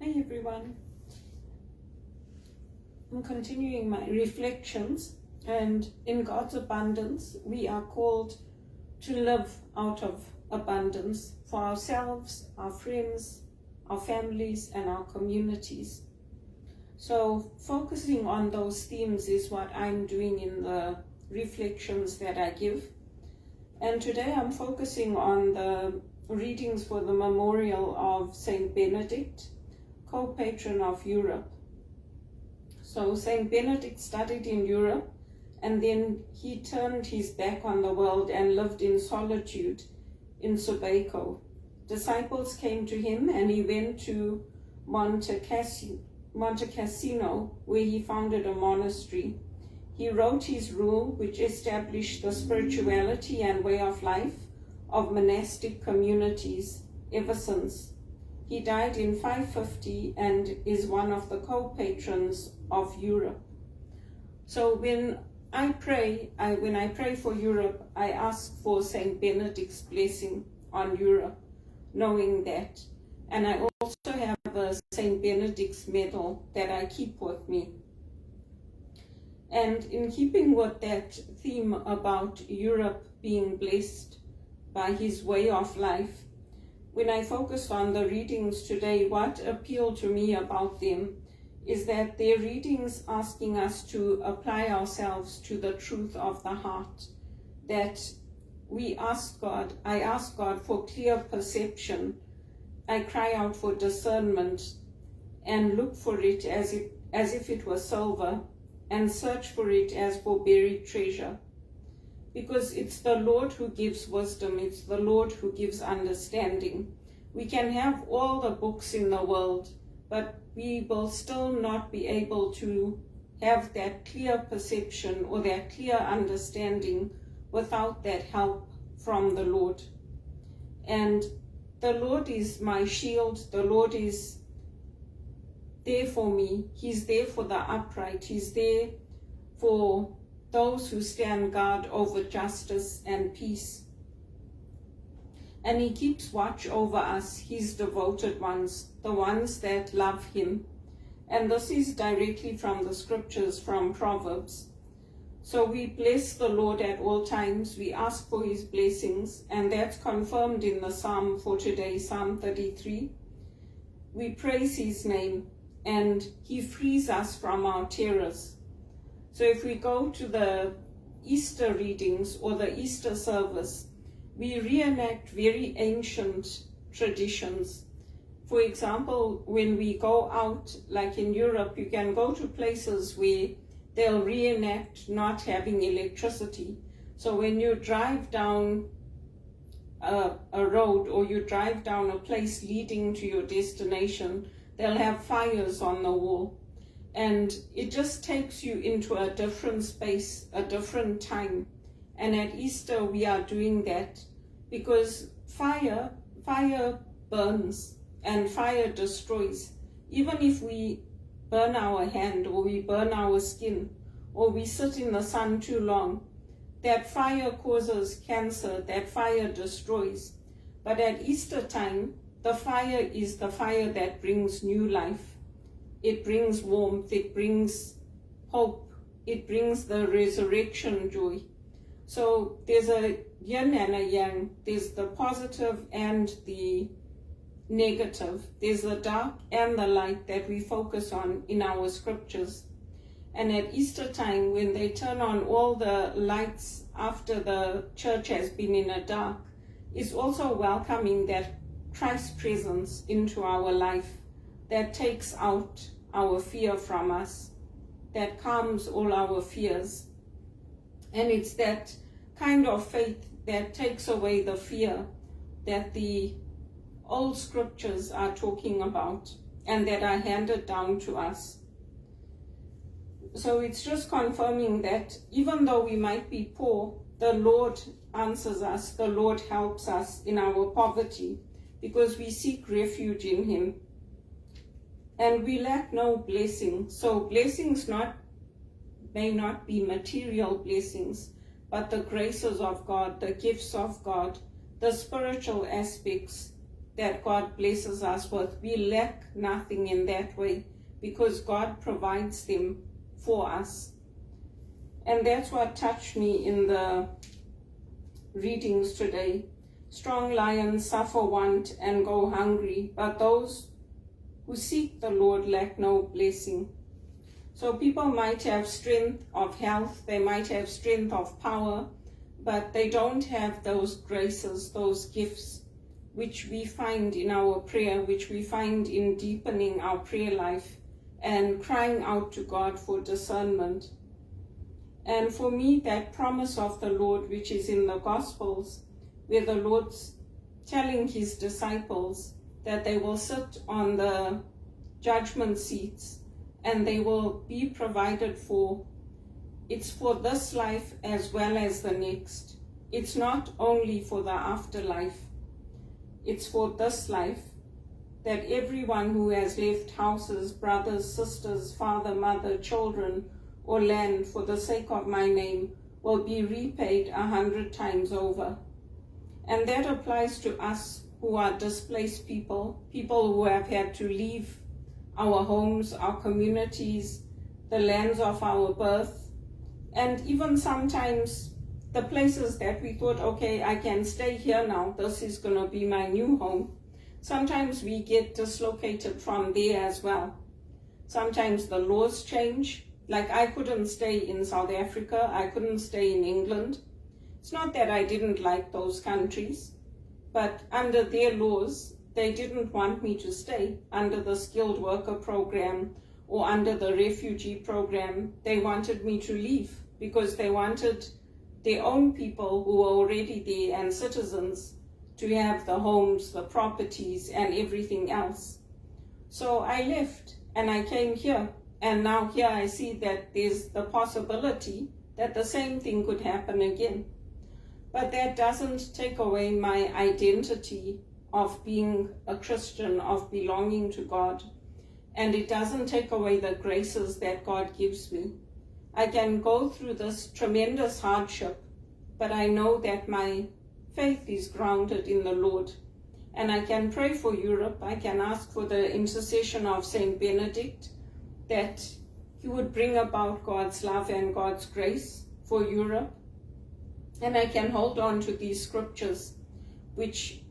Hi everyone. I'm continuing my reflections, and in God's abundance we are called to live out of abundance for ourselves, our friends, our families, and our communities. So focusing on those themes is what I'm doing in the reflections that I give. And today I'm focusing on the readings for the memorial of Saint Benedict, co-patron of Europe. So Saint Benedict studied in Europe, and then he turned his back on the world and lived in solitude in Subiaco. Disciples came to him, and he went to Monte Cassino, where he founded a monastery. He wrote his rule, which established the spirituality and way of life of monastic communities ever since. He died in 550 and is one of the co-patrons of Europe. So when I pray for Europe, I ask for Saint Benedict's blessing on Europe, knowing that. And I also have a Saint Benedict's medal that I keep with me. And in keeping with that theme about Europe being blessed by his way of life, when I focused on the readings today, what appealed to me about them is that they're readings asking us to apply ourselves to the truth of the heart, that I ask God for clear perception. I cry out for discernment and look for it as if it was silver, and search for it as for buried treasure. Because it's the Lord who gives wisdom, it's the Lord who gives understanding. We can have all the books in the world, but we will still not be able to have that clear perception or that clear understanding without that help from the Lord. And the Lord is my shield, the Lord is there for me. He's there for the upright. He's there for those who stand guard over justice and peace. And he keeps watch over us, his devoted ones, the ones that love him. And this is directly from the scriptures, from Proverbs. So we bless the Lord at all times. We ask for his blessings, and that's confirmed in the psalm for today, Psalm 33. We praise his name, and he frees us from our terrors. So if we go to the Easter readings or the Easter service, we reenact very ancient traditions. For example, when we go out, like in Europe, you can go to places where they'll reenact not having electricity. So when you drive down a road, or you drive down a place leading to your destination, they'll have fires on the wall. And it just takes you into a different space, a different time. And at Easter we are doing that because fire burns and fire destroys. Even if we burn our hand, or we burn our skin, or we sit in the sun too long, that fire causes cancer, that fire destroys. But at Easter time, the fire is the fire that brings new life. It brings warmth, it brings hope, it brings the resurrection joy. So there's a yin and a yang, there's the positive and the negative, there's the dark and the light that we focus on in our scriptures. And at Easter time, when they turn on all the lights after the church has been in a dark, is also welcoming that Christ's presence into our life, that takes out our fear from us, that calms all our fears. And it's that kind of faith that takes away the fear that the old scriptures are talking about and that are handed down to us. So it's just confirming that even though we might be poor, the Lord answers us, the Lord helps us in our poverty, because we seek refuge in him. And we lack no blessing. So blessings may not be material blessings, but the graces of God, the gifts of God, the spiritual aspects that God blesses us with, we lack nothing in that way because God provides them for us. And that's what touched me in the readings today. Strong lions suffer want and go hungry, but those who seek the Lord lack no blessing. So people might have strength of health, they might have strength of power, but they don't have those graces, those gifts, which we find in our prayer, which we find in deepening our prayer life and crying out to God for discernment. And for me, that promise of the Lord, which is in the Gospels, where the Lord's telling his disciples that they will sit on the judgment seats and they will be provided for. It's for this life as well as the next. It's not only for the afterlife. It's for this life, that everyone who has left houses, brothers, sisters, father, mother, children, or land for the sake of my name will be repaid 100 times over. And that applies to us who are displaced people, people who have had to leave our homes, our communities, the lands of our birth, and even sometimes the places that we thought, okay, I can stay here now, this is going to be my new home. Sometimes we get dislocated from there as well. Sometimes the laws change. Like I couldn't stay in South Africa, I couldn't stay in England. It's not that I didn't like those countries, but under their laws, they didn't want me to stay under the skilled worker program or under the refugee program. They wanted me to leave because they wanted their own people who were already there and citizens to have the homes, the properties, and everything else. So I left and I came here. And now here I see that there's the possibility that the same thing could happen again. But that doesn't take away my identity of being a Christian, of belonging to God. And it doesn't take away the graces that God gives me. I can go through this tremendous hardship, but I know that my faith is grounded in the Lord. And I can pray for Europe. I can ask for the intercession of Saint Benedict, that he would bring about God's love and God's grace for Europe. And I can hold on to these scriptures, which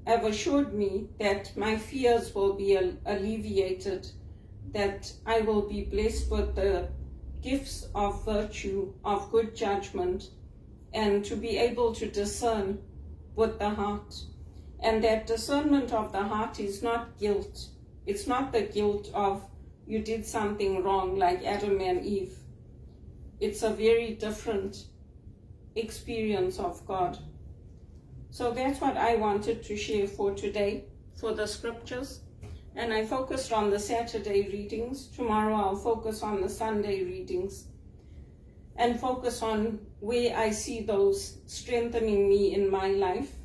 have assured me that my fears will be alleviated, that I will be blessed with the gifts of virtue, of good judgment, and to be able to discern with the heart. And that discernment of the heart is not guilt. It's not the guilt of you did something wrong like Adam and Eve. It's a very different experience of God. So that's what I wanted to share for today, for the scriptures. And I focused on the Saturday readings. Tomorrow I'll focus on the Sunday readings and focus on where I see those strengthening me in my life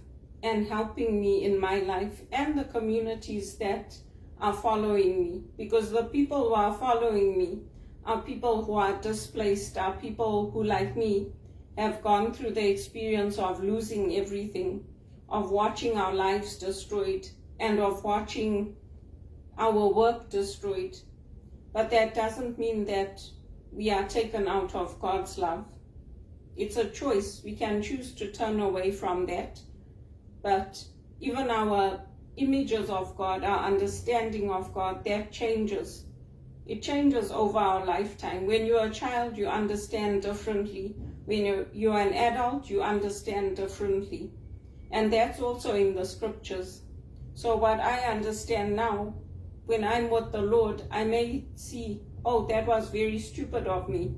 and helping me in my life and the communities that are following me, because the people who are following me are people who are displaced, are people who, like me, have gone through the experience of losing everything, of watching our lives destroyed, and of watching our work destroyed. But that doesn't mean that we are taken out of God's love. It's a choice. We can choose to turn away from that. But even our images of God, our understanding of God, that changes. It changes over our lifetime. When you're a child, you understand differently. When you're an adult, you understand differently. And that's also in the scriptures. So what I understand now, when I'm with the Lord, I may see, oh, that was very stupid of me.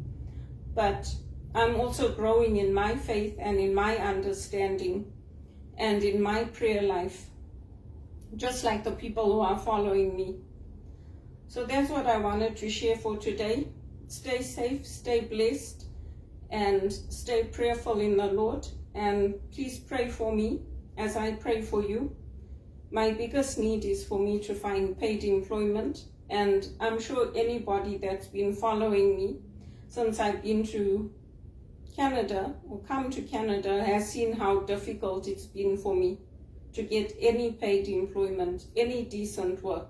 But I'm also growing in my faith and in my understanding and in my prayer life, just like the people who are following me. So that's what I wanted to share for today. Stay safe, stay blessed, and stay prayerful in the Lord. And please pray for me as I pray for you. My biggest need is for me to find paid employment. And I'm sure anybody that's been following me since I've been to Canada or come to Canada has seen how difficult it's been for me to get any paid employment, any decent work.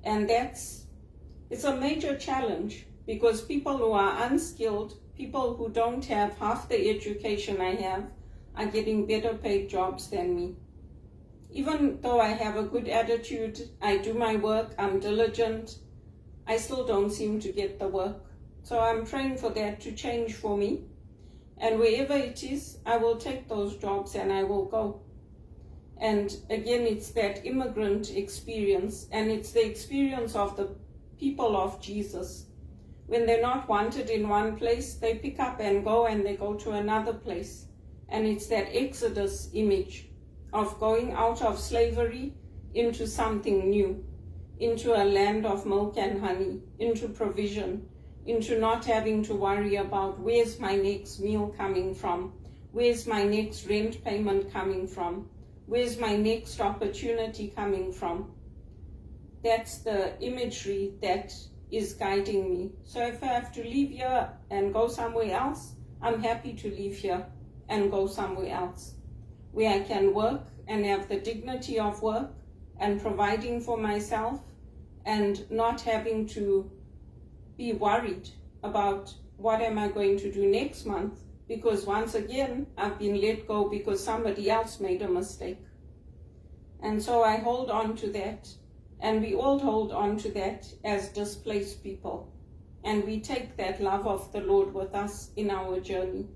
And it's a major challenge, because people who are unskilled, people who don't have half the education I have, are getting better paid jobs than me. Even though I have a good attitude, I do my work, I'm diligent, I still don't seem to get the work. So I'm praying for that to change for me. And wherever it is, I will take those jobs and I will go. And again, it's that immigrant experience, and it's the experience of the people of Jesus. When they're not wanted in one place, they pick up and they go to another place. And it's that Exodus image of going out of slavery into something new, into a land of milk and honey, into provision, into not having to worry about where's my next meal coming from, where's my next rent payment coming from, where's my next opportunity coming from. That's the imagery that is guiding me. So if I have to leave here and go somewhere else, I'm happy to leave here and go somewhere else, where I can work and have the dignity of work and providing for myself and not having to be worried about what am I going to do next month, because once again, I've been let go because somebody else made a mistake. And so I hold on to that, and we all hold on to that as displaced people. And we take that love of the Lord with us in our journey.